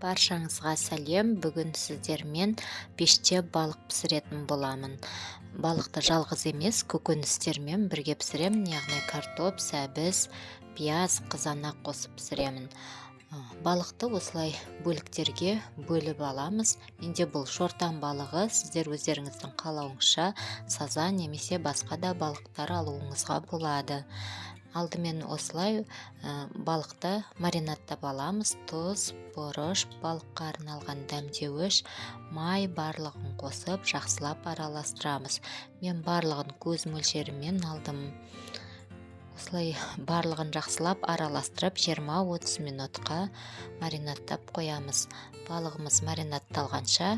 Баршаңызға сәлем. Бүгін сіздермен пеште балық пісіретін боламын. Балықты жалғыз емес, көкөністермен бірге пісіремін, яғни картоп, сәбіз, пияз, қызанақ қосып пісіремін. Балықты осылай бөліктерге бөліп аламыз. Менде бұл шортан балығы, сіздер өздеріңіздің қалауыңызша сазан немесе басқа да балықтар алуыңызға болады. Алдымен осылай балықты маринадтап аламыз. Тұз, бұрыш, балыққа арналған дәмдеуіш, май барлығын қосып жақсылап араластырамыз. Мен барлығын көз мөлшерімен алдым. Осылай барлығын жақсылап араластырып 20-30 минутқа маринадтап қоямыз. Балығымыз маринадталғанша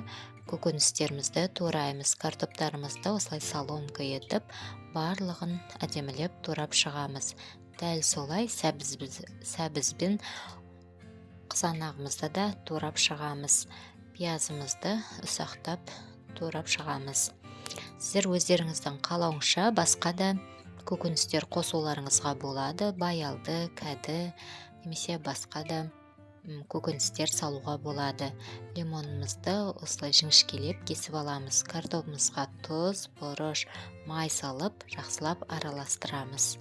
көкөністерімізді тураймыз. Картоптарымызды осылай соломка етіп, барлығын әдемілеп турап шығамыз. Дәл солай сәбізбен қызанағымызды да турап шығамыз. Пиязымызды ұсақтап турап шығамыз. Сіздер өздеріңіздің қалауыңызша басқа да көкөністер қосуларыңызға болады. Баялды, кәді немесе басқа да көкөністер салуға болады. Лимонымызды осылай жіңішкелеп кесіп аламыз. Картопымызға тұз, бұрыш, май салып, жақсылап араластырамыз.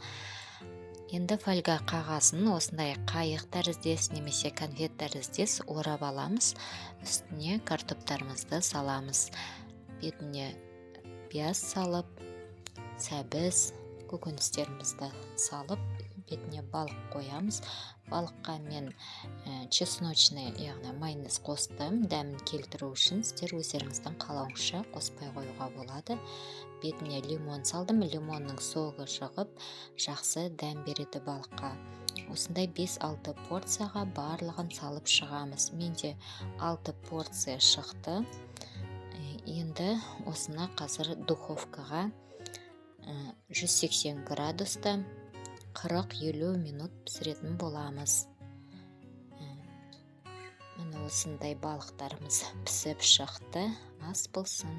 Енді фольга қағазын осындай қайық тәріздес немесе конфет тәріздес орап аламыз. Үстіне картоптарымызды саламыз. Бетіне пияз салып, сәбіз, көкөністерімізді салып, бетіне балық қоямыз. Балыққа мен чесночный, яғни майонез қостым, дәмін келтіру үшін. Сіздер өздеріңіздің қалауыңызша қоспай қоюға болады. Бетіне лимон салдым. Лимонның соғы шығып, жақсы дәм береді балыққа. Осындай 5-6 порцияға барлығын салып шығамыз. Менде 6 порция шықты. Енді осыны қазір духовкаға 180 градуста 40-50 минут пісіретін боламыз. Міне осындай балықтарымыз пісіп шықты. Ас болсын.